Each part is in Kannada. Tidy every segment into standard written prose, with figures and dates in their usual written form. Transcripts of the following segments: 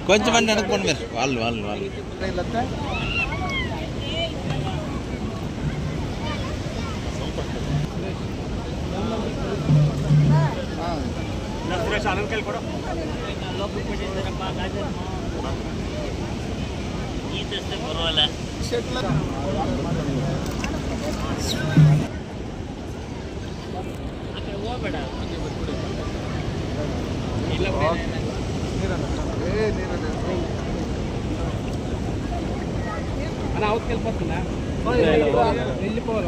కొంచెం మంది అనుకోండి మీరు వాళ్ళు వాళ్ళు వాళ్ళు వెళ్ళిపోతున్నా వెళ్ళిపోవాలి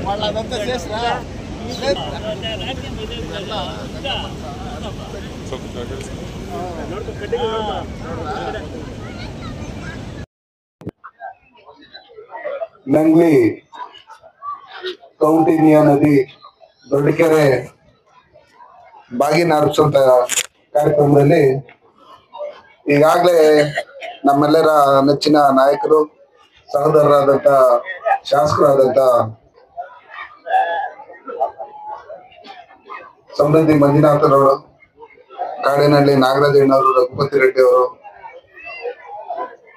వాళ్ళంతా చేసిరా ನಂಗ್ಲಿ ಕೌಂಟಿನಿಯ ನದಿ ದೊಡ್ಡಕೆರೆ ಬಾಗಿನ ಅರ್ಪಿಸುವಂತ ಕಾರ್ಯಕ್ರಮದಲ್ಲಿ ಈಗಾಗಲೇ ನಮ್ಮೆಲ್ಲರ ನೆಚ್ಚಿನ ನಾಯಕರು ಸಹೋದರರಾದಂತ ಶಾಸಕರಾದಂತ ಸಮೃದ್ಧಿ ಮಂಜುನಾಥರವರು, ಕಾಡೇನಹಳ್ಳಿ ನಾಗರಾಜಣ್ಣವರು, ರಘುಪತಿ ರೆಡ್ಡಿ ಅವರು,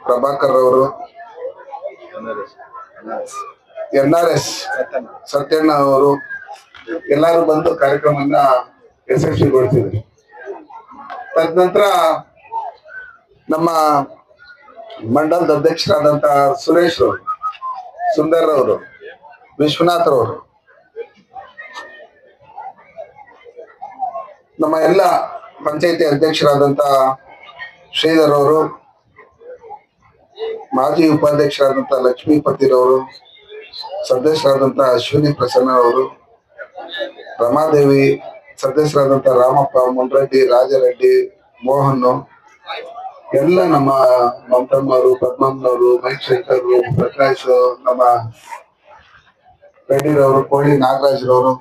ಪ್ರಭಾಕರ್ ಅವರು, NRS ಸತ್ಯಣ್ಣ ಅವರು ಎಲ್ಲರೂ ಬಂದು ಕಾರ್ಯಕ್ರಮವನ್ನ ಯಶಸ್ವಿಗೊಳಿಸಿದ್ರು. ತದನಂತರ ನಮ್ಮ ಮಂಡಲದ ಅಧ್ಯಕ್ಷರಾದಂತ ಸುರೇಶ್ ಅವರು, ಸುಂದರ್ ಅವರು, ವಿಶ್ವನಾಥ್ ಅವರು, ನಮ್ಮ ಎಲ್ಲ ಪಂಚಾಯತಿ ಅಧ್ಯಕ್ಷರಾದಂತ ಶ್ರೀಧರ್ ಅವರು, ಮಾಜಿ ಉಪಾಧ್ಯಕ್ಷರಾದಂತ ಲಕ್ಷ್ಮೀಪತಿರವರು, ಸದಸ್ಯರಾದಂತ ಅಶ್ವಿನಿ ಪ್ರಸನ್ನ ಅವರು, ರಮಾದೇವಿ, ಸದಸ್ಯರಾದಂತ ರಾಮಪ್ಪ, ಮುನ್ರೆಡ್ಡಿ, ರಾಜರೆಡ್ಡಿ, ಮೋಹನ್, ಎಲ್ಲ ನಮ್ಮ ಮಮತಮ್ಮವರು, ಪದ್ಮಮ್ಮನವರು, ಮೈಕ್ ಶಂಕರ್, ಪ್ರಕಾಶ್, ನಮ್ಮ ರೆಡ್ಡಿರವರು, ಕೋಳಿ ನಾಗರಾಜ್ರವರು,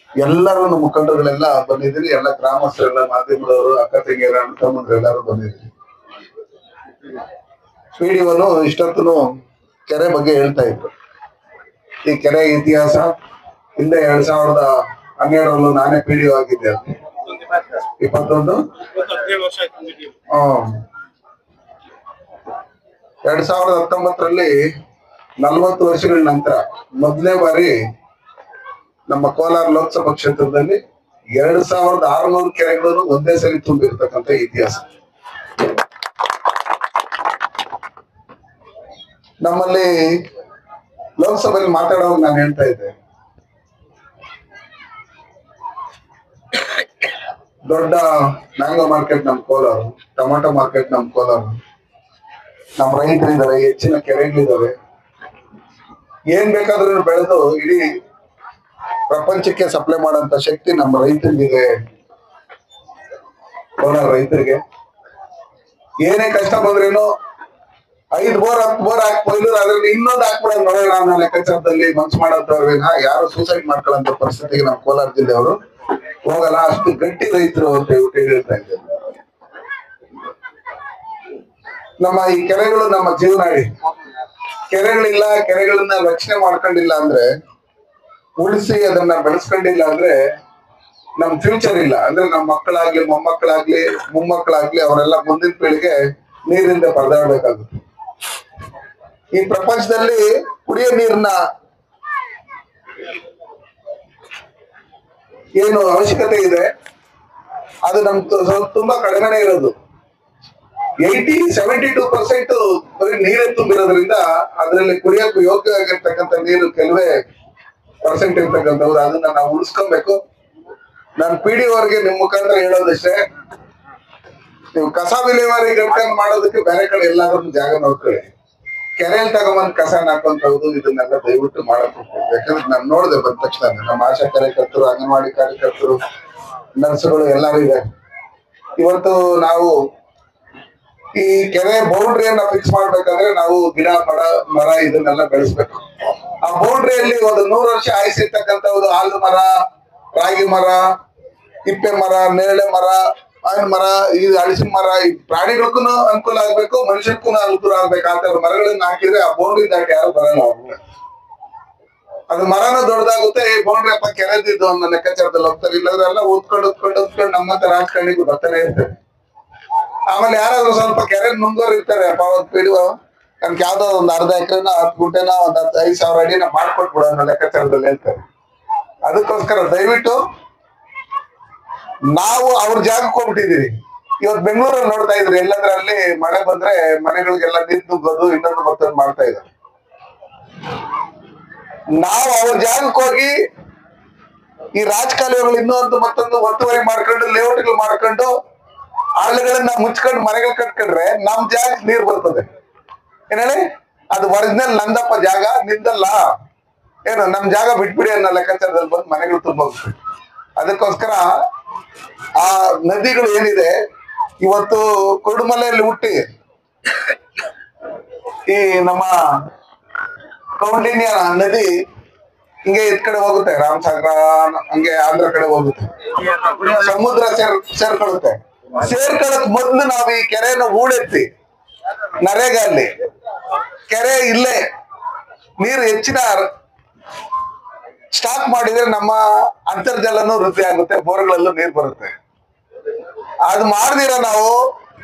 ಎಲ್ಲರೂ ನಮ್ಮ ಮುಖಂಡರುಗಳೆಲ್ಲ ಬಂದಿದ್ರಿ. ಎಲ್ಲ ಗ್ರಾಮಸ್ಥರೆಲ್ಲ, ಮಾಧ್ಯಮದವರು, ಅಕ್ಕ ತಂಗಿಯರ, ಅಣ್ಣ ತಮ್ಮಂದ್ರು ಎಲ್ಲರೂ ಬಂದಿದ್ರಿ. PDO ಇಷ್ಟೊತ್ತನು ಕೆರೆ ಬಗ್ಗೆ ಹೇಳ್ತಾ ಇದ್ರು. ಈ ಕೆರೆ ಇತಿಹಾಸ ಹಿಂದೆ 2012 ನಾನೇ PDO ಆಗಿದ್ದೆ. 21 2019 40 ವರ್ಷಗಳ ನಂತರ ಮೊದಲನೇ ಬಾರಿ ನಮ್ಮ ಕೋಲಾರ ಲೋಕಸಭಾ ಕ್ಷೇತ್ರದಲ್ಲಿ 2600 ಕೆರೆಗಳನ್ನು ಒಂದೇ ಸರಿ ತುಂಬಿರ್ತಕ್ಕಂಥ ಇತಿಹಾಸ. ನಮ್ಮಲ್ಲಿ ಲೋಕಸಭೆಯಲ್ಲಿ ಮಾತಾಡುವಾಗ ನಾನು ಹೇಳ್ತಾ ಇದ್ದೆ, ದೊಡ್ಡ ಮ್ಯಾಂಗೋ ಮಾರ್ಕೆಟ್ ನಮ್ ಕೋಲಾರ, ಟೊಮಾಟೊ ಮಾರ್ಕೆಟ್ ನಮ್ ಕೋಲಾರ, ನಮ್ಮ ರೈತರಿದ್ದಾರೆ, ಹೆಚ್ಚಿನ ಕೆರೆಗಳಿದ್ದಾವೆ, ಏನ್ ಬೇಕಾದ್ರೂ ಬೆಳೆದು ಇಡೀ ಪ್ರಪಂಚಕ್ಕೆ ಸಪ್ಲೈ ಮಾಡೋಂತ ಶಕ್ತಿ ನಮ್ಮ ರೈತರಿಗಿದೆ. ಕೋಲಾರ ರೈತರಿಗೆ ಏನೇ ಕಷ್ಟ ಬಂದ್ರೇನು 5 ಬೋರ್ 10 ಬೋರ್ ಹಾಕ್ಬೋದು, ಅದ್ರಲ್ಲಿ ಇನ್ನೊಂದು ಹಾಕ್ಬಿಡೋದು ನೋಡೋಣ ಅನ್ನೋ ಲೆಕ್ಕಾಚಾರದಲ್ಲಿ ಮನ್ಸು ಮಾಡೋದವ್ರನ್ನ ಯಾರು ಸೂಸೈಡ್ ಮಾಡ್ಕೊಳ್ಳೋ ಪರಿಸ್ಥಿತಿಗೆ ನಮ್ಮ ಕೋಲಾರ ಜಿಲ್ಲೆಯವರು ಹೋಗಲ್ಲ. ಅಷ್ಟು ಗಟ್ಟಿ ರೈತರು ಅಂತ ಹೇಳ್ತಾ ಇದ್ದಾರೆ. ನಮ್ಮ ಈ ಕೆರೆಗಳು ನಮ್ಮ ಜೀವನಾಡಿ. ಕೆರೆಗಳಿಲ್ಲ, ಕೆರೆಗಳನ್ನ ರಕ್ಷಣೆ ಮಾಡ್ಕೊಂಡಿಲ್ಲ ಅಂದ್ರೆ, ಉಳಿಸಿ ಅದನ್ನ ಬೆಳೆಸ್ಕೊಂಡಿಲ್ಲ ಅಂದ್ರೆ ನಮ್ ಫ್ಯೂಚರ್ ಇಲ್ಲ. ಅಂದ್ರೆ ನಮ್ಮ ಮಕ್ಕಳಾಗ್ಲಿ, ಮೊಮ್ಮಕ್ಕಳಾಗ್ಲಿ, ಮೊಮ್ಮಕ್ಕಳಾಗ್ಲಿ ಅವರೆಲ್ಲ ಮುಂದಿನ ಪೀಳಿಗೆ ನೀರಿಂದ ಪರದಾಡ್ಬೇಕಾಗುತ್ತೆ. ಈ ಪ್ರಪಂಚದಲ್ಲಿ ಕುಡಿಯೋ ನೀರಿನ ಏನು ಅವಶ್ಯಕತೆ ಇದೆ ಅದು ನಮ್ ತುಂಬಾ ಕಡಿಮೆ ಇರೋದು. 72% ಬರೀ ನೀರೇ ತುಂಬಿರೋದ್ರಿಂದ ಅದರಲ್ಲಿ ಕುಡಿಯೋಕೆ ಯೋಗ್ಯವಾಗಿರ್ತಕ್ಕಂಥ ನೀರು ಕೆಲವೇ ಪರ್ಸೆಂಟ್ ಇರ್ತಕ್ಕಂಥವ್ರು. ಅದನ್ನ ನಾವು ಉಳಿಸ್ಕೊಬೇಕು. ನಾನು PDO ಅವ್ರಿಗೆ ನಿಮ್ ಮುಖಾಂತರ ಹೇಳೋದಷ್ಟೇ, ನೀವು ಕಸ ವಿಲೇವಾರಿ ಘಟಕ ಮಾಡೋದಕ್ಕೆ ಬೇರೆ ಕಡೆ ಎಲ್ಲಾದ್ರೂ ಜಾಗ ನೋಡ್ಕೊಳ್ಳಿ. ಕೆರೆಯಲ್ಲಿ ತಗೊಂಬಂದ್ ಕಸ ಹಾಕೊಂತವ್ದು ಇದನ್ನೆಲ್ಲ ದಯವಿಟ್ಟು ಮಾಡಕ್ ಹೋಗ್ಬೇಕು. ಯಾಕಂದ್ರೆ ನಾನು ನೋಡಿದೆ ಬಂದ ತಕ್ಷಣ ನಮ್ಮ ಆಶಾ ಕಾರ್ಯಕರ್ತರು, ಅಂಗನವಾಡಿ ಕಾರ್ಯಕರ್ತರು, ನರ್ಸ್ಗಳು ಎಲ್ಲರೂ ಇದೆ. ಇವತ್ತು ನಾವು ಈ ಕೆರೆ ಬೌಂಡ್ರಿಯನ್ನ ಫಿಕ್ಸ್ ಮಾಡ್ಬೇಕಂದ್ರೆ ನಾವು ಗಿಡ ಮರ ಇದನ್ನೆಲ್ಲ ಬೆಳೆಸ್ಬೇಕು. ಆ ಬೌಂಡ್ರಿಯಲ್ಲಿ ಒಂದು 100 ವರ್ಷ ಆಯ್ಸಿರ್ತಕ್ಕಂಥದ್ದು ಆಲದ ಮರ, ರಾಗಿ ಮರ, ತಿಪ್ಪೆ ಮರ, ನೇರಳೆ ಮರ, ಮಾವಿನ ಮರ, ಈ ಹಲಸಿನ ಮರ, ಈ ಪ್ರಾಣಿಗಳಿಗೂ ಅನುಕೂಲ ಆಗ್ಬೇಕು, ಮನುಷ್ಯಕ್ಕೂ ಅನುಕೂಲ ಆಗ್ಬೇಕು. ಆ ತರ ಮರಗಳನ್ನ ಹಾಕಿದ್ರೆ ಆ ಬೌಂಡ್ರಿ ದಾಟಿ ಯಾರು ಬರಲ್ಲ. ಅದು ಮರನ ದೊಡ್ಡದಾಗುತ್ತೆ, ಈ ಬೌಂಡ್ರಿ ಅಪ್ಪ ಕೆರೆದಿದ್ದು ಅನ್ನೋ ಲೆಕ್ಕಾಚಾರದಲ್ಲಿ ಹೋಗ್ತಾರೆ. ಇಲ್ಲದ್ರೆ ಎಲ್ಲ ಓದ್ಕೊಂಡು ನಮ್ಮಂತ ರಾಜಕಾರಣಿಗೂ ಬರ್ತಾನೆ ಇರ್ತಾರೆ. ಆಮೇಲೆ ಯಾರಾದ್ರೂ ಸ್ವಲ್ಪ ಕೆರೆ ನುಂಗೋರು ಇರ್ತಾರೆ, ಅಪ್ಪ ಅವತ್ತು ಪಿಡಿವ ನನ್ಗೆ ಯಾವ್ದೋ ಒಂದ್ ಅರ್ಧ ಎಕರೆನ 10 ಗುಂಟೆನ ಒಂದ್ 5,000 ಅಡಿನ ಮಾಡ್ಕೊಟ್ಬಿಡು ಅನ್ನೋ ಲೆಕ್ಕಾಚಾರದಲ್ಲಿ ಹೇಳ್ತಾರೆ. ಅದಕ್ಕೋಸ್ಕರ ದಯವಿಟ್ಟು ನಾವು ಅವ್ರ ಜಾಗಕ್ಕೆ ಹೋಗ್ಬಿಟ್ಟಿದೀವಿ. ಇವತ್ತು ಬೆಂಗಳೂರಲ್ಲಿ ನೋಡ್ತಾ ಇದ್ರಿ, ಎಲ್ಲಂದ್ರೆ ಅಲ್ಲಿ ಮಳೆ ಬಂದ್ರೆ ಮನೆಗಳಿಗೆಲ್ಲ ನೀರು ನುಗ್ಗೋದು, ಇನ್ನೊಂದು ಮತ್ತೊಂದು ಮಾಡ್ತಾ ಇದ್ದಾರೆ. ನಾವು ಅವ್ರ ಜಾಗಕ್ಕೆ ಹೋಗಿ ಈ ರಾಜಕಾಲುವೆಗಳು ಇನ್ನೊಂದು ಮತ್ತೊಂದು ಒತ್ತುವರಿ ಮಾಡ್ಕೊಂಡು, ಲೇಔಟ್ಗಳು ಮಾಡ್ಕೊಂಡು, ಹಳ್ಳಿಗಳನ್ನ ಮುಚ್ಕೊಂಡು ಮನೆಗಳು ಕಟ್ಕೊಂಡ್ರೆ ನಮ್ ಜಾಗಕ್ಕೆ ನೀರ್ ಬರ್ತದೆ. ಏನ್ ಹೇಳಿ, ಅದು ಒರಿಜಿನಲ್ ನಂದಪ್ಪ ಜಾಗ, ನಿಂದಲ್ಲ. ಏನು ನಮ್ ಜಾಗ ಬಿಟ್ಬಿಡಿ ಅನ್ನೋ ಲೆಕ್ಕಾಚಾರದಲ್ಲಿ ಬಂದು ಮನೆಗಳು ತುಂಬ. ಅದಕ್ಕೋಸ್ಕರ ಆ ನದಿಗಳು ಏನಿದೆ, ಇವತ್ತು ಕುರುಡುಮಲೆಯಲ್ಲಿ ಹುಟ್ಟಿ ಈ ನಮ್ಮ ಕೌಂಡಿನ್ಯ ನದಿ ಹಿಂಗೆ ಇದ್ ಕಡೆ ಹೋಗುತ್ತೆ, ರಾಮಸಾಗರ ಹಂಗೆ ಆಂಧ್ರ ಕಡೆ ಹೋಗುತ್ತೆ, ಸಮುದ್ರ ಸೇರ್ಕೊಳ್ಳುತ್ತೆ. ಸೇರ್ಕೊಳ್ಳಕ್ ಮೊದ್ಲು ನಾವು ಈ ಕೆರೆನ ಹೂಳೆತ್ತಿ ನರೇಗಾ ಅಲ್ಲಿ ಕೆರೆ ಇಲ್ಲೇ ನೀರು ಹೆಚ್ಚಿನ ಸ್ಟಾಕ್ ಮಾಡಿದ್ರೆ ನಮ್ಮ ಅಂತರ್ಜಲನೂ ವೃದ್ಧಿ ಆಗುತ್ತೆ, ಬೋರ್ಗಳಲ್ಲೂ ನೀರು ಬರುತ್ತೆ. ಅದು ಮಾಡ್ದಿರ ನಾವು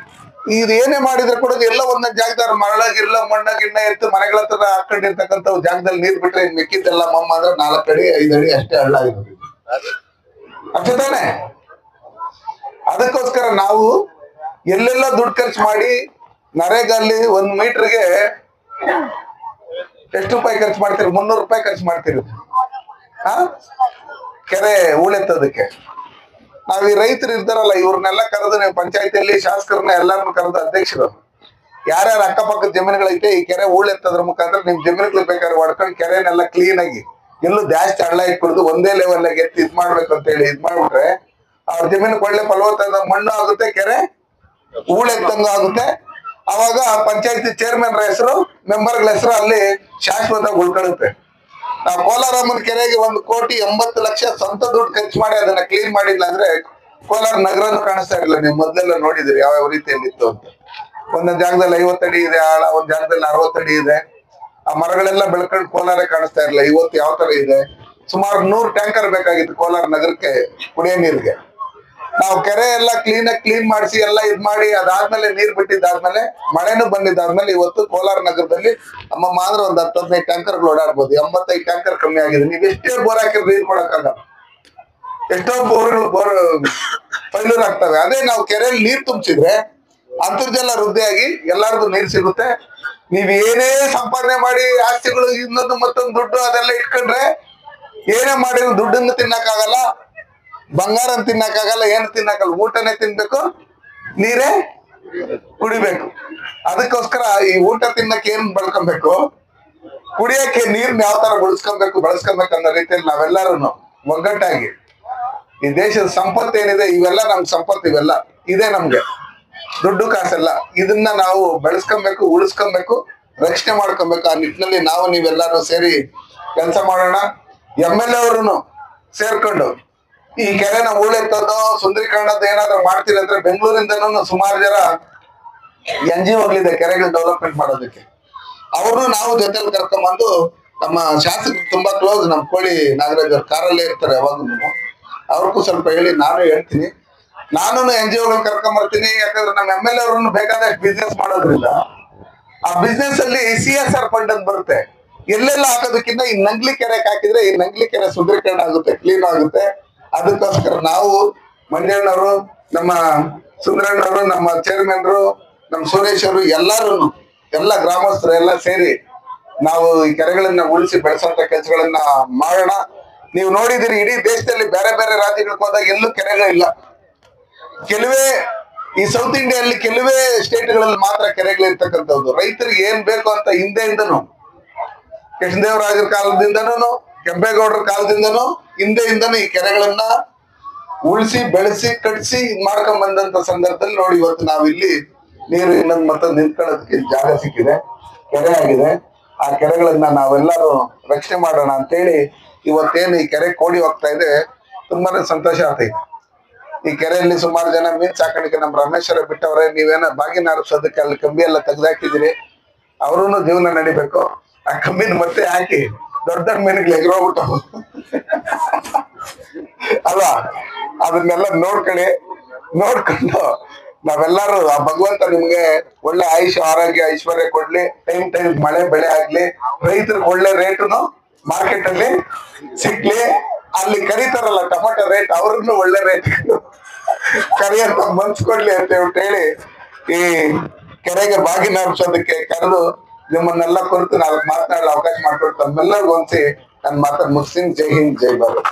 ಇದು ಏನೇ ಮಾಡಿದ್ರೆ ಕೂಡ ಎಲ್ಲ ಒಂದೊಂದ್ ಜಾಗದಾರ ಮರಳಾಗಿರ್ಲ ಮಣ್ಣ ಗಿಣ್ಣ ಎತ್ತು ಮನೆಗಳ ಹತ್ರ ಹಾಕೊಂಡಿರ್ತಕ್ಕಂಥ ಜಾಗದಲ್ಲಿ ನೀರ್ ಬಿಟ್ರೆ ಮಿಕ್ಕಿದ್ದೆಲ್ಲ ಮಮ್ಮ ಅಂದ್ರೆ 4 ಅಡಿ 5 ಅಡಿ ಅಷ್ಟೇ ಹಳ್ಳ ಆಗಿರೋದು. ಅಷ್ಟೇ ತಾನೆ? ಅದಕ್ಕೋಸ್ಕರ ನಾವು ಎಲ್ಲೆಲ್ಲ ದುಡ್ಡು ಖರ್ಚು ಮಾಡಿ ನರೇಗಲ್ಲಿ 1 ಮೀಟರ್ಗೆ ಎಷ್ಟು ರೂಪಾಯಿ ಖರ್ಚು ಮಾಡ್ತೀರಿ? 300 ರೂಪಾಯಿ ಖರ್ಚು ಮಾಡ್ತೀರಿ ಕೆರೆ ಹೂಳೆತ್ತೋದಕ್ಕೆ. ನಾವ್ ಈ ರೈತರು ಇರ್ತಾರಲ್ಲ, ಇವ್ರನ್ನೆಲ್ಲ ಕರೆದು ನೀವು ಪಂಚಾಯತಿಯಲ್ಲಿ ಶಾಸಕರನ್ನ ಎಲ್ಲಾರನ್ನು ಕರೆದು ಅಧ್ಯಕ್ಷರು ಯಾರ್ಯಾರ ಅಕ್ಕಪಕ್ಕದ ಜಮೀನುಗಳೈತೆ ಈ ಕೆರೆ ಹೂಳೆತ್ತೋದ್ರ ಮುಖಾಂತರ ನಿಮ್ ಜಮೀನುಗಳು ಬೇಕಾದ್ರೆ ಹೊಡ್ಕೊಂಡು ಕೆರೆನೆಲ್ಲ ಕ್ಲೀನ್ ಆಗಿ ಎಲ್ಲೂ ಜಾಸ್ತಿ ಹಳ್ಳ ಇಟ್ಕೊಡುದು ಒಂದೇ ಲೆವೆಲ್ ಆಗಿ ಎತ್ತಿ ಇದ್ ಮಾಡ್ಬೇಕು ಅಂತ ಹೇಳಿ ಇದ್ ಮಾಡ್ಬಿಟ್ರೆ ಅವ್ರ ಜಮೀನಿಗೆ ಒಳ್ಳೆ ಫಲವತ್ತಾದ ಮಣ್ಣು ಆಗುತ್ತೆ, ಕೆರೆ ಹೂಳೆತ್ತಂಗ ಆಗುತ್ತೆ. ಅವಾಗ ಪಂಚಾಯತಿ ಚೇರ್ಮನ್ ಹೆಸರು, ಮೆಂಬರ್ಗಳ ಹೆಸರು ಅಲ್ಲಿ ಶಾಶ್ವತವಾಗಿ ಉಳ್ಕೊಳ್ಳುತ್ತೆ. ನಾವು ಕೋಲಾರಮ್ಮನ ಕೆರೆಗೆ 1,80,00,000 ಸ್ವಂತ ದುಡ್ಡು ಖರ್ಚು ಮಾಡಿ ಅದನ್ನ ಕ್ಲೀನ್ ಮಾಡಿಲ್ಲ ಅಂದ್ರೆ ಕೋಲಾರ ನಗರನು ಕಾಣಿಸ್ತಾ ಇರಲಿಲ್ಲ. ನೀವು ಮೊದಲೆಲ್ಲ ನೋಡಿದಿರಿ ಯಾವ ರೀತಿಯಲ್ಲಿತ್ತು ಅಂತ. ಒಂದೊಂದ್ ಜಾಗದಲ್ಲಿ 50 ಅಡಿ ಇದೆ ಆಳ, ಒಂದ್ ಜಾಗದಲ್ಲಿ 60 ಅಡಿ ಇದೆ. ಆ ಮರಗಳೆಲ್ಲ ಬೆಳ್ಕೊಂಡು ಕೋಲಾರ ಕಾಣಿಸ್ತಾ ಇರಲಿಲ್ಲ. ಇವತ್ತು ಯಾವ ತರ ಇದೆ, ಸುಮಾರು 100 ಟ್ಯಾಂಕರ್ ಬೇಕಾಗಿತ್ತು ಕೋಲಾರ ನಗರಕ್ಕೆ ಕುಡಿಯೋ ನೀರಿಗೆ. ನಾವು ಕೆರೆ ಎಲ್ಲ ಕ್ಲೀನ್ ಮಾಡಿಸಿ ಎಲ್ಲ ಇದ್ ಮಾಡಿ ಅದಾದ್ಮೇಲೆ ನೀರ್ ಬಿಟ್ಟಿದ್ದಾದ್ಮೇಲೆ ಮಳೆನೂ ಬಂದಿದ್ದಾದ್ಮೇಲೆ ಇವತ್ತು ಕೋಲಾರ ನಗರದಲ್ಲಿ ಅಮ್ಮಮ್ಮ ಅಂದ್ರೆ ಒಂದ್ 10-15 ಟ್ಯಾಂಕರ್ಗಳು ಓಡಾಡ್ಬೋದು. 85 ಟ್ಯಾಂಕರ್ ಕಮ್ಮಿ ಆಗಿದೆ. ನೀವ್ ಎಷ್ಟೇ ಬೋರ್ ಹಾಕಿದ್ರೆ ನೀರ್ ಕೊಡಕ್ಕಾಗಲ್ಲ. ಎಷ್ಟೋ ಬೋರ್ಗಳು ಫೈಲೂರ್ ಆಗ್ತವೆ. ಅದೇ ನಾವು ಕೆರೆಯಲ್ಲಿ ನೀರ್ ತುಂಬಿಸಿದ್ರೆ ಅಂತರ್ಜಲ ವೃದ್ಧಿಯಾಗಿ ಎಲ್ಲರಿಗೂ ನೀರ್ ಸಿಗುತ್ತೆ. ನೀವ್ ಏನೇ ಸಂಪಾದನೆ ಮಾಡಿ ಆಸ್ತಿಗಳು ಇನ್ನೊಂದು ಮತ್ತೊಂದು ದುಡ್ಡು ಅದೆಲ್ಲ ಇಟ್ಕೊಂಡ್ರೆ ಏನೇ ಮಾಡಿದ್ರು ದುಡ್ಡನ್ನು ತಿನ್ನಕ್ಕಾಗಲ್ಲ, ಬಂಗಾರ ತಿನ್ನಕ್ಕಾಗಲ್ಲ, ಏನು ತಿನ್ನಕ್ಕಾಗಲ್ಲ. ಊಟನೇ ತಿನ್ಬೇಕು, ನೀರೇ ಕುಡಿಬೇಕು. ಅದಕ್ಕೋಸ್ಕರ ಈ ಊಟ ತಿನ್ನಕ್ಕೆ ಏನ್ ಬಳಸ್ಕೊಬೇಕು, ಕುಡಿಯಕ್ಕೆ ನೀರ್ನ ಯಾವ ತರ ಬಳಸ್ಕೊಬೇಕು ಅನ್ನೋ ರೀತಿಯಲ್ಲಿ ನಾವೆಲ್ಲರೂ ಒಗ್ಗಟ್ಟಾಗಿ ಈ ದೇಶದ ಸಂಪತ್ತು ಏನಿದೆ ಇವೆಲ್ಲ ನಮ್ ಸಂಪತ್ತು, ಇವೆಲ್ಲ ಇದೆ ನಮ್ಗೆ, ದುಡ್ಡು ಕಾಸೆಲ್ಲ. ಇದನ್ನ ನಾವು ಬೆಳೆಸ್ಕೊಬೇಕು, ಉಳಿಸ್ಕೊಬೇಕು, ರಕ್ಷಣೆ ಮಾಡ್ಕೊಬೇಕು. ಆ ನಿಟ್ಟಿನಲ್ಲಿ ನಾವು ನೀವೆಲ್ಲಾರು ಸೇರಿ ಕೆಲಸ ಮಾಡೋಣ. MLA ಅವರುನು ಸೇರ್ಕೊಂಡು ಈ ಕೆರೆನ ಹೂಳೆತ್ತೋದು ಸುಂದರೀಕರಣದ ಏನಾದ್ರು ಮಾಡ್ತೀರಿ ಅಂದ್ರೆ ಬೆಂಗಳೂರಿಂದನೂ ಸುಮಾರು ಜನ NGOಗಳಿದೆ ಕೆರೆಗಳು ಡೆವಲಪ್ಮೆಂಟ್ ಮಾಡೋದಕ್ಕೆ. ಅವ್ರನ್ನು ನಾವು ಜೊತೆಲಿ ಕರ್ಕೊಂಡ್ಬಂದು ನಮ್ಮ ಶಾಸಕರು ತುಂಬಾ ಕ್ಲೋಸ್, ನಮ್ಮ ಕೋಳಿ ನಾಗರಾಜ್ ಅವ್ರ ಕಾರಲ್ಲೇ ಇರ್ತಾರೆ ಯಾವಾಗೂ. ಅವ್ರಿಗೂ ಸ್ವಲ್ಪ ಹೇಳಿ ನಾನು ಹೇಳ್ತೀನಿ. ನಾನು NGOಗಳನ್ನ ಕರ್ಕೊಂಡ್ಬರ್ತೀನಿ. ಯಾಕಂದ್ರೆ ನಮ್ಮ MLA ಅವ್ರನ್ನು ಬೇಕಾದಷ್ಟು ಬಿಸ್ನೆಸ್ ಮಾಡೋದ್ರಿಂದ ಆ ಬಿಸ್ನೆಸ್ ಅಲ್ಲಿ CSR ಫಂಡ್ ಅಂತ ಬರುತ್ತೆ. ಎಲ್ಲೆಲ್ಲ ಹಾಕೋದಕ್ಕಿಂತ ಈ ನಂಗ್ಲಿ ಕೆರೆಗೆ ಹಾಕಿದ್ರೆ ಈ ನಂಗ್ಲಿ ಕೆರೆ ಸುಂದರೀಕರಣ ಆಗುತ್ತೆ, ಕ್ಲೀನ್ ಆಗುತ್ತೆ. ಅದಕ್ಕೋಸ್ಕರ ನಾವು ಮಂಜಣ್ಣವರು, ನಮ್ಮ ಸುಂದರಣ್ಣವರು, ನಮ್ಮ ಚೇರ್ಮನ್ರು, ನಮ್ಮ ಸುರೇಶ್ ಅವರು ಎಲ್ಲ ಗ್ರಾಮಸ್ಥರು ಎಲ್ಲ ಸೇರಿ ನಾವು ಈ ಕೆರೆಗಳನ್ನ ಉಳಿಸಿ ಬೆಳೆಸೋಂತ ಕೆಲಸಗಳನ್ನ ಮಾಡೋಣ. ನೀವು ನೋಡಿದಿರಿ ಇಡೀ ದೇಶದಲ್ಲಿ ಬೇರೆ ಬೇರೆ ರಾಜ್ಯಗಳಿಗೆ ಹೋದಾಗ ಎಲ್ಲೂ ಕೆರೆಗಳಿಲ್ಲ. ಕೆಲವೇ ಈ ಸೌತ್ ಇಂಡಿಯಲ್ಲಿ ಕೆಲವೇ ಸ್ಟೇಟ್ಗಳಲ್ಲಿ ಮಾತ್ರ ಕೆರೆಗಳಿರ್ತಕ್ಕಂಥದ್ದು. ರೈತರಿಗೆ ಏನ್ ಬೇಕು ಅಂತ ಹಿಂದೆಯಿಂದನು, ಕೃಷ್ಣದೇವರಾಜರ ಕಾಲದಿಂದನೂ, ಕೆಂಪೇಗೌಡರ ಕಾಲದಿಂದನೂ ಹಿಂದೆಯಿಂದನೂ ಈ ಕೆರೆಗಳನ್ನ ಉಳಿಸಿ ಬೆಳೆಸಿ ಕಟ್ಟಿಸಿ ಮಾಡ್ಕೊಂಡ್ ಬಂದಂತ ಸಂದರ್ಭದಲ್ಲಿ ನೋಡಿ ಇವತ್ತು ನಾವಿಲ್ಲಿ ನೀರು ಇನ್ನೊಂದು ಮತ್ತೊಂದು ನಿಂತ್ಕೊಳ್ಳೋದಕ್ಕೆ ಜಾಗ ಸಿಕ್ಕಿದೆ, ಕೆರೆ ಆಗಿದೆ. ಆ ಕೆರೆಗಳನ್ನ ನಾವೆಲ್ಲರೂ ರಕ್ಷಣೆ ಮಾಡೋಣ ಅಂತೇಳಿ ಇವತ್ತೇನು ಈ ಕೆರೆ ಕೋಡಿ ಹೋಗ್ತಾ ಇದೆ, ತುಂಬಾನೇ ಸಂತೋಷ ಆಗ್ತೈತೆ. ಈ ಕೆರೆಯಲ್ಲಿ ಸುಮಾರು ಜನ ಮೀನ್ ಸಾಕಾಣಿಕೆ ನಮ್ಮ ರಮೇಶ್ವರ ಬಿಟ್ಟವ್ರೆ, ನೀವೇನ ಬಾಗಿನ ಆರಿಸೋದಕ್ಕೆ ಅಲ್ಲಿ ಕಂಬಿ ಎಲ್ಲ ತೆಗ್ದಾಕಿದಿರಿ, ಅವ್ರೂ ಜೀವನ ನಡಿಬೇಕು. ಆ ಕಂಬಿನ ಮತ್ತೆ ಹಾಕಿ ದೊಡ್ಡ ದೊಡ್ಡ ಮೀನಿಗೆ ಎಗರೋಗ್ಬಿಟ್ಟು ಅಲ್ವಾ, ಅದನ್ನೆಲ್ಲ ನೋಡ್ಕೊಂಡು ನಾವೆಲ್ಲರೂ ಆ ಭಗವಂತ ನಿಮ್ಗೆ ಒಳ್ಳೆ ಆಯುಷ್ಯ ಆರೋಗ್ಯ ಐಶ್ವರ್ಯ ಕೊಡ್ಲಿ, ಟೈಮ್ ಮಳೆ ಬೆಳೆ ಆಗ್ಲಿ, ರೈತರಿಗೆ ಒಳ್ಳೆ ರೇಟುನು ಮಾರ್ಕೆಟ್ ಅಲ್ಲಿ ಸಿಗ್ಲಿ, ಅಲ್ಲಿ ಕರೀತಾರಲ್ಲ ಟೊಮೆಟೊ ರೇಟ್ ಅವ್ರನ್ನು ಒಳ್ಳೆ ರೇಟ್ ಕರಿಯಂತ ಮನ್ಸ್ ಕೊಡ್ಲಿ ಅಂತ ಹೇಳಿ ಈ ಕೆರೆಗೆ ಬಾಗಿನ ಹರಿಸೋದಕ್ಕೆ ಕರೆದು ನಿಮ್ಮನ್ನೆಲ್ಲ ಕುರಿತು ನಾಲ್ಕು ಮಾತನಾಡಲು ಅವಕಾಶ ಮಾಡ್ಕೊಟ್ಟು ತಮ್ಮೆಲ್ಲರಿಗೂ ಒಂದ್ಸಿ ನನ್ನ ಮಾತನ್ನು ಮುಗಿಸ್ತೀನಿ. ಜೈ ಹಿಂದ್, ಜೈ ಭಾರತ್.